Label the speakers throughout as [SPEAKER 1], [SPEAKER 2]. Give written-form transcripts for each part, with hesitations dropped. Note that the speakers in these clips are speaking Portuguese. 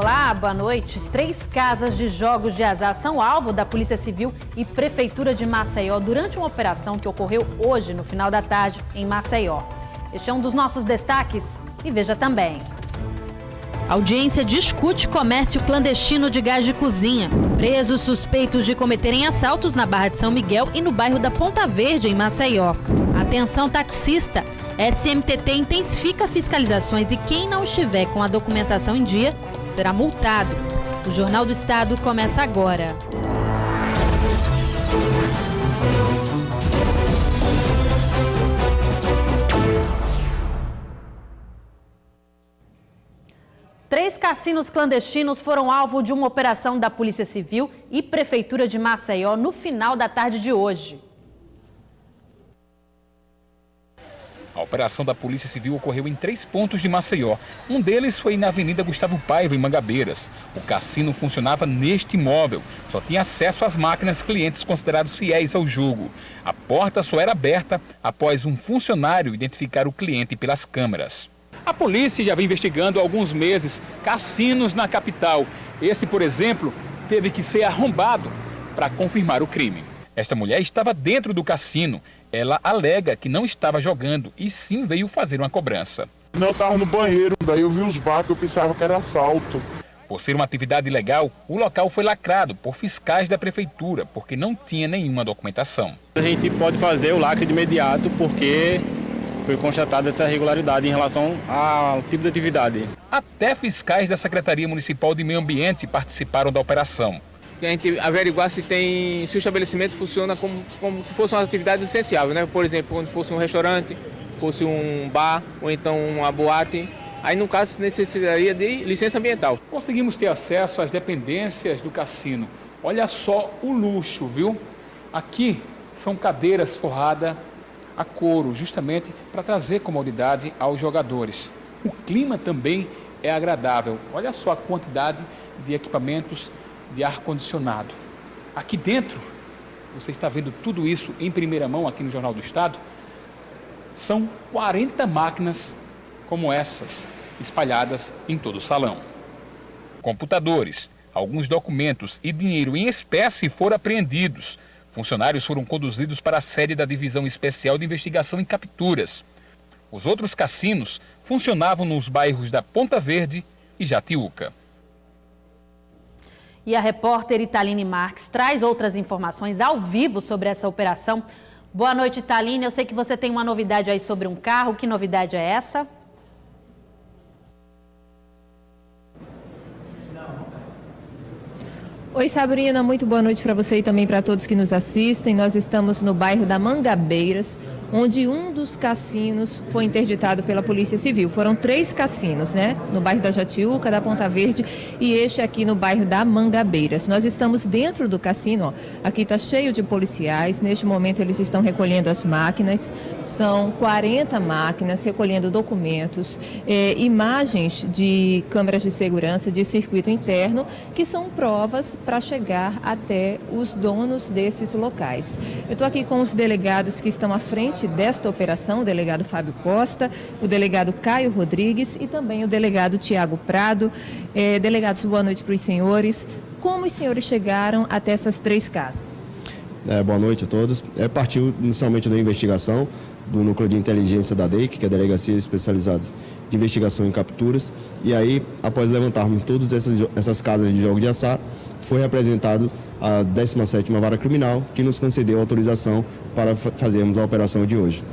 [SPEAKER 1] Olá, boa noite. 3 casas de jogos de azar são alvo da Polícia Civil e Prefeitura de Maceió durante uma operação que ocorreu hoje, no final da tarde, em Maceió. Este é um dos nossos destaques e veja também. A audiência discute comércio clandestino de gás de cozinha. Presos suspeitos de cometerem assaltos na Barra de São Miguel e no bairro da Ponta Verde, em Maceió. Atenção taxista. SMTT intensifica fiscalizações e quem não estiver com a documentação em dia será multado. O Jornal do Estado começa agora. Três cassinos clandestinos foram alvo de uma operação da Polícia Civil e Prefeitura de Maceió no final da tarde de hoje.
[SPEAKER 2] A operação da Polícia Civil ocorreu em 3 pontos de Maceió. Um deles foi na Avenida Gustavo Paiva, em Mangabeiras. O cassino funcionava neste imóvel. Só tinha acesso às máquinas clientes considerados fiéis ao jogo. A porta só era aberta após um funcionário identificar o cliente pelas câmeras. A polícia já vem investigando há alguns meses cassinos na capital. Esse, por exemplo, teve que ser arrombado para confirmar o crime. Esta mulher estava dentro do cassino. Ela alega que não estava jogando e sim veio fazer uma cobrança.
[SPEAKER 3] Não, eu estava no banheiro, daí eu vi os barcos, eu pensava que era assalto.
[SPEAKER 2] Por ser uma atividade ilegal, o local foi lacrado por fiscais da prefeitura, porque não tinha nenhuma documentação.
[SPEAKER 4] A gente pode fazer o lacre de imediato porque foi constatada essa irregularidade em relação ao tipo de atividade.
[SPEAKER 2] Até fiscais da Secretaria Municipal de Meio Ambiente participaram da operação.
[SPEAKER 5] A gente averiguar se o estabelecimento funciona como se fosse uma atividade licenciável, né? Por exemplo, quando fosse um restaurante, fosse um bar ou então uma boate, aí no caso necessitaria de licença ambiental.
[SPEAKER 2] Conseguimos ter acesso às dependências do cassino. Olha só o luxo, viu? Aqui são cadeiras forradas a couro, justamente para trazer comodidade aos jogadores. O clima também é agradável. Olha só a quantidade de equipamentos de ar-condicionado. Aqui dentro, você está vendo tudo isso em primeira mão aqui no Jornal do Estado, são 40 máquinas como essas, espalhadas em todo o salão. Computadores, alguns documentos e dinheiro em espécie foram apreendidos. Funcionários foram conduzidos para a sede da Divisão Especial de Investigação em Capturas. Os outros cassinos funcionavam nos bairros da Ponta Verde e Jatiuca.
[SPEAKER 1] E a repórter Italine Marques traz outras informações ao vivo sobre essa operação. Boa noite, Italine. Eu sei que você tem uma novidade aí sobre um carro. Que novidade é essa?
[SPEAKER 6] Oi, Sabrina, muito boa noite para você e também para todos que nos assistem. Nós estamos no bairro da Mangabeiras, onde um dos cassinos foi interditado pela Polícia Civil. Foram 3 cassinos, né? No bairro da Jatiuca, da Ponta Verde e este aqui no bairro da Mangabeiras. Nós estamos dentro do cassino, ó. Aqui está cheio de policiais. Neste momento eles estão recolhendo as máquinas. São 40 máquinas recolhendo documentos, imagens de câmeras de segurança, de circuito interno, que são provas para chegar até os donos desses locais. Eu estou aqui com os delegados que estão à frente desta operação, o delegado Fábio Costa, o delegado Caio Rodrigues e também o delegado Tiago Prado. Delegados, boa noite para os senhores. Como os senhores chegaram até essas 3 casas?
[SPEAKER 7] Boa noite a todos. Partiu inicialmente da investigação do Núcleo de Inteligência da DEIC, que é a Delegacia Especializada de Investigação em Capturas, e aí, após levantarmos todas essas casas de jogo de azar, foi apresentado a 17ª Vara Criminal, que nos concedeu autorização para fazermos a operação de hoje.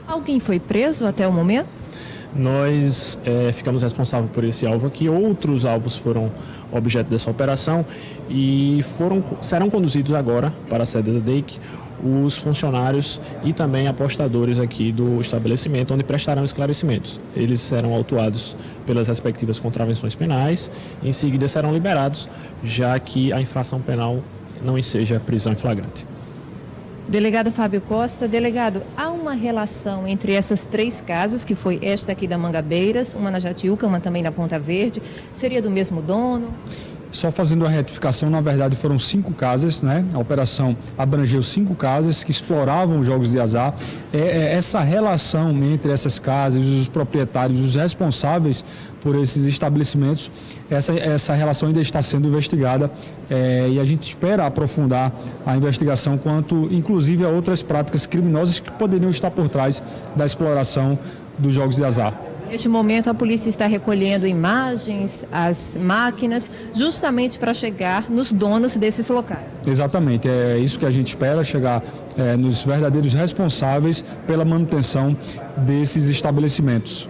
[SPEAKER 7] Alguém foi preso até o momento?
[SPEAKER 8] Nós ficamos responsáveis por esse alvo aqui. Outros alvos foram objeto dessa operação e serão conduzidos agora para a sede da DEIC os funcionários e também apostadores aqui do estabelecimento, onde prestarão esclarecimentos. Eles serão autuados pelas respectivas contravenções penais e em seguida serão liberados, já que a infração penal não enseja prisão em flagrante.
[SPEAKER 6] Delegado Fábio Costa, delegado, há uma relação entre essas 3 casas, que foi esta aqui da Mangabeiras, uma na Jatiuca, uma também na Ponta Verde, seria do mesmo dono?
[SPEAKER 9] Só fazendo a retificação, na verdade foram 5 casas, né? A operação abrangeu 5 casas que exploravam jogos de azar. Essa relação entre essas casas, os proprietários, os responsáveis por esses estabelecimentos, essa relação ainda está sendo investigada e a gente espera aprofundar a investigação quanto, inclusive, a outras práticas criminosas que poderiam estar por trás da exploração dos jogos de azar.
[SPEAKER 6] Neste momento, a polícia está recolhendo imagens, as máquinas, justamente para chegar nos donos desses locais.
[SPEAKER 9] Exatamente, é isso que a gente espera, chegar nos verdadeiros responsáveis pela manutenção desses estabelecimentos.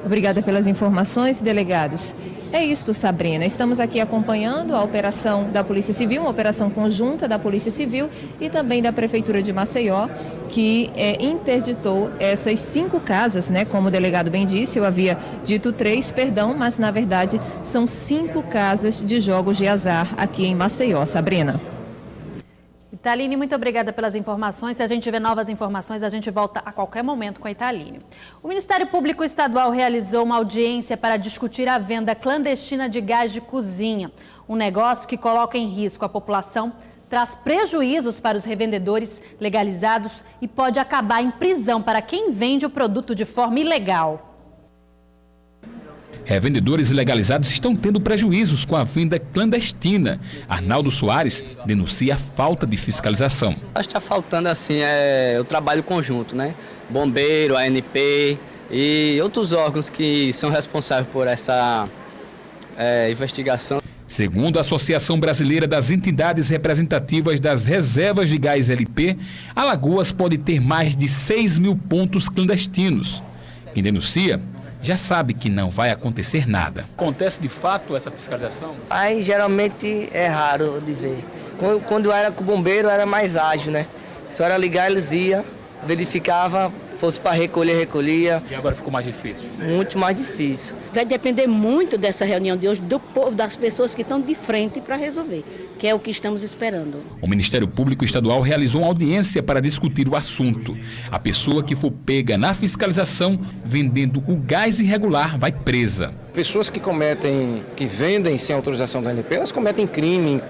[SPEAKER 6] Obrigada pelas informações, delegados. É isto, Sabrina. Estamos aqui acompanhando a operação da Polícia Civil, uma operação conjunta da Polícia Civil e também da Prefeitura de Maceió, que interditou essas 5 casas, né? Como o delegado bem disse, eu havia dito 3, perdão, mas na verdade são 5 casas de jogos de azar aqui em Maceió. Sabrina.
[SPEAKER 1] Italine, muito obrigada pelas informações. Se a gente tiver novas informações, a gente volta a qualquer momento com a Italine. O Ministério Público Estadual realizou uma audiência para discutir a venda clandestina de gás de cozinha. Um negócio que coloca em risco a população, traz prejuízos para os revendedores legalizados e pode acabar em prisão para quem vende o produto de forma ilegal.
[SPEAKER 2] Revendedores ilegalizados estão tendo prejuízos com a venda clandestina. Arnaldo Soares denuncia a falta de fiscalização.
[SPEAKER 10] Está faltando assim o trabalho conjunto, né? Bombeiro, ANP e outros órgãos que são responsáveis por essa investigação.
[SPEAKER 2] Segundo a Associação Brasileira das Entidades Representativas das Reservas de Gás LP, Alagoas pode ter mais de 6 mil pontos clandestinos. Quem denuncia já sabe que não vai acontecer nada. Acontece de fato essa fiscalização?
[SPEAKER 11] Aí geralmente é raro de ver. Quando eu era com o bombeiro era mais ágil, né? Se era ligar, eles iam, verificava, fosse para recolher, recolhia.
[SPEAKER 2] E agora ficou mais difícil?
[SPEAKER 11] Muito mais difícil.
[SPEAKER 12] Vai depender muito dessa reunião de hoje, do povo, das pessoas que estão de frente para resolver, que é o que estamos esperando.
[SPEAKER 2] O Ministério Público Estadual realizou uma audiência para discutir o assunto. A pessoa que for pega na fiscalização vendendo o gás irregular vai presa.
[SPEAKER 13] Pessoas que vendem sem autorização da ANP, elas cometem crime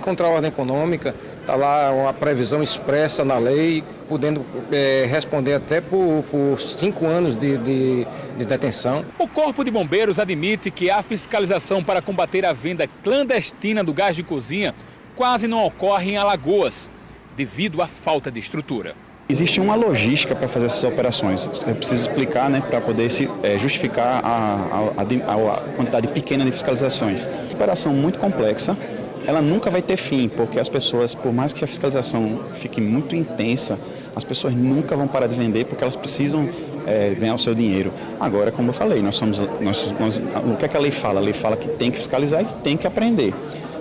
[SPEAKER 13] contra a ordem econômica. Está lá uma previsão expressa na lei, podendo responder até por 5 anos de detenção.
[SPEAKER 2] O Corpo de Bombeiros admite que a fiscalização para combater a venda clandestina do gás de cozinha quase não ocorre em Alagoas, devido à falta de estrutura.
[SPEAKER 14] Existe uma logística para fazer essas operações. É preciso explicar, né, para poder justificar a quantidade pequena de fiscalizações. Operação muito complexa. Ela nunca vai ter fim, porque as pessoas, por mais que a fiscalização fique muito intensa, as pessoas nunca vão parar de vender porque elas precisam ganhar o seu dinheiro. Agora, como eu falei, o que é que a lei fala? A lei fala que tem que fiscalizar e que tem que aprender,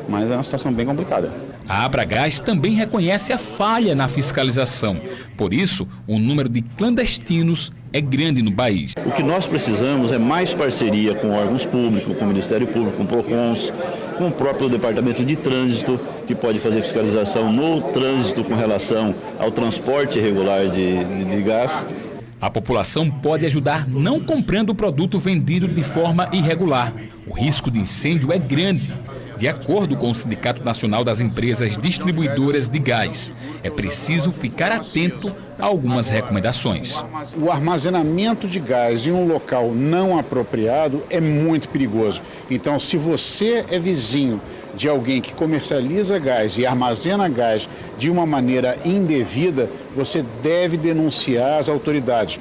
[SPEAKER 14] mas é uma situação bem complicada.
[SPEAKER 2] A Abragás também reconhece a falha na fiscalização. Por isso, o número de clandestinos é grande no país.
[SPEAKER 15] O que nós precisamos é mais parceria com órgãos públicos, com o Ministério Público, com o PROCONS, com o próprio Departamento de Trânsito, que pode fazer fiscalização no trânsito com relação ao transporte irregular de gás.
[SPEAKER 2] A população pode ajudar não comprando o produto vendido de forma irregular. O risco de incêndio é grande. De acordo com o Sindicato Nacional das Empresas Distribuidoras de Gás, é preciso ficar atento a algumas recomendações.
[SPEAKER 16] O armazenamento de gás em um local não apropriado é muito perigoso. Então, se você é vizinho de alguém que comercializa gás e armazena gás de uma maneira indevida, você deve denunciar às autoridades.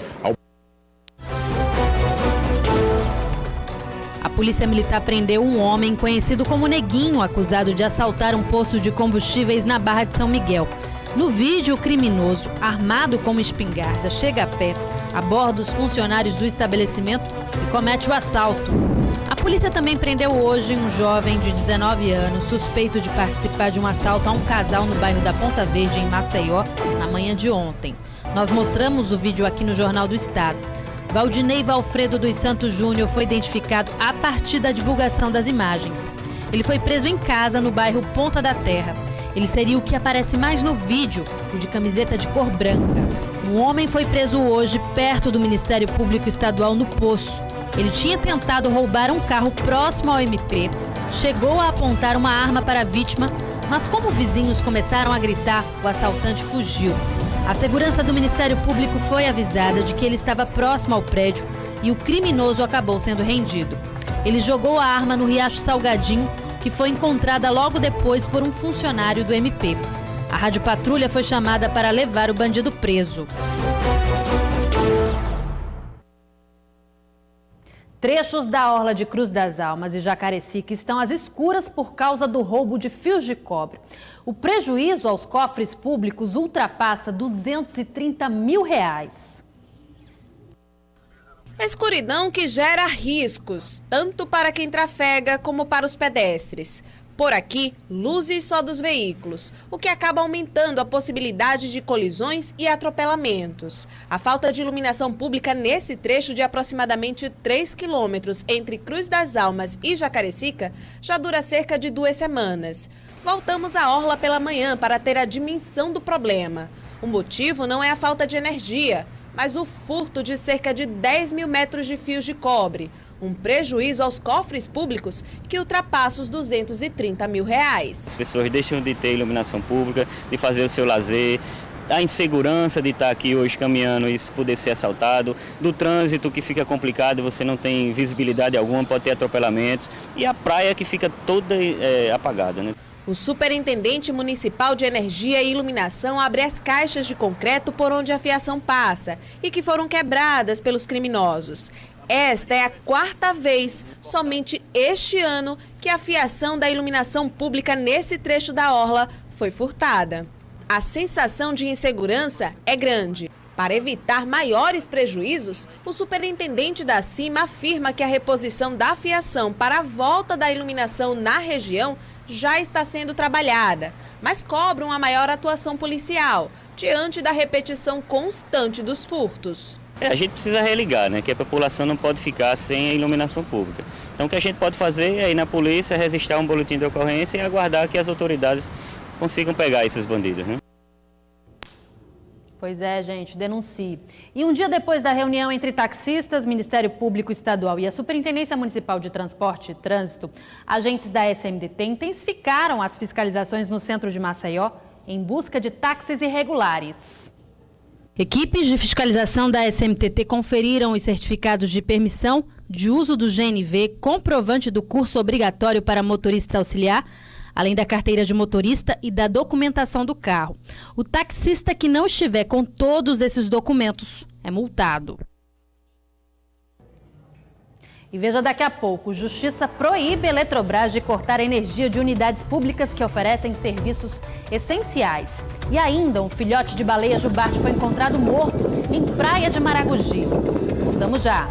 [SPEAKER 1] A Polícia Militar prendeu um homem conhecido como Neguinho, acusado de assaltar um posto de combustíveis na Barra de São Miguel. No vídeo, o criminoso, armado com uma espingarda, chega a pé, aborda os funcionários do estabelecimento e comete o assalto. A polícia também prendeu hoje um jovem de 19 anos, suspeito de participar de um assalto a um casal no bairro da Ponta Verde, em Maceió, na manhã de ontem. Nós mostramos o vídeo aqui no Jornal do Estado. Valdinei Valfredo dos Santos Júnior foi identificado a partir da divulgação das imagens. Ele foi preso em casa no bairro Ponta da Terra. Ele seria o que aparece mais no vídeo, o de camiseta de cor branca. Um homem foi preso hoje perto do Ministério Público Estadual no Poço. Ele tinha tentado roubar um carro próximo ao MP, chegou a apontar uma arma para a vítima, mas como vizinhos começaram a gritar, o assaltante fugiu. A segurança do Ministério Público foi avisada de que ele estava próximo ao prédio e o criminoso acabou sendo rendido. Ele jogou a arma no Riacho Salgadinho, que foi encontrada logo depois por um funcionário do MP. A Rádio Patrulha foi chamada para levar o bandido preso. Trechos da orla de Cruz das Almas e Jacarecica estão às escuras por causa do roubo de fios de cobre. O prejuízo aos cofres públicos ultrapassa R$230 mil.
[SPEAKER 17] Escuridão que gera riscos, tanto para quem trafega como para os pedestres. Por aqui, luzes só dos veículos, o que acaba aumentando a possibilidade de colisões e atropelamentos. A falta de iluminação pública nesse trecho de aproximadamente 3 quilômetros entre Cruz das Almas e Jacarecica já dura cerca de 2 semanas. Voltamos à orla pela manhã para ter a dimensão do problema. O motivo não é a falta de energia, mas o furto de cerca de 10 mil metros de fios de cobre. Um prejuízo aos cofres públicos que ultrapassa os R$230 mil.
[SPEAKER 10] As pessoas deixam de ter iluminação pública, de fazer o seu lazer, a insegurança de estar aqui hoje caminhando e poder ser assaltado, do trânsito que fica complicado, você não tem visibilidade alguma, pode ter atropelamentos, e a praia que fica toda apagada, né?
[SPEAKER 17] O superintendente municipal de energia e iluminação abre as caixas de concreto por onde a fiação passa e que foram quebradas pelos criminosos. Esta é a 4ª vez, somente este ano, que a fiação da iluminação pública nesse trecho da orla foi furtada. A sensação de insegurança é grande. Para evitar maiores prejuízos, o superintendente da CIMA afirma que a reposição da fiação para a volta da iluminação na região já está sendo trabalhada, mas cobra uma maior atuação policial, diante da repetição constante dos furtos.
[SPEAKER 10] A gente precisa religar, né? Que a população não pode ficar sem a iluminação pública. Então o que a gente pode fazer é ir na polícia, registrar um boletim de ocorrência e aguardar que as autoridades consigam pegar esses bandidos, né?
[SPEAKER 1] Pois é, gente, denuncie. E um dia depois da reunião entre taxistas, Ministério Público Estadual e a Superintendência Municipal de Transporte e Trânsito, agentes da SMTT intensificaram as fiscalizações no centro de Maceió em busca de táxis irregulares. Equipes de fiscalização da SMTT conferiram os certificados de permissão, de uso do GNV, comprovante do curso obrigatório para motorista auxiliar, além da carteira de motorista e da documentação do carro. O taxista que não estiver com todos esses documentos é multado. E veja daqui a pouco, Justiça proíbe a Eletrobras de cortar a energia de unidades públicas que oferecem serviços essenciais. E ainda, um filhote de baleia jubarte foi encontrado morto em Praia de Maragogi. Vamos já.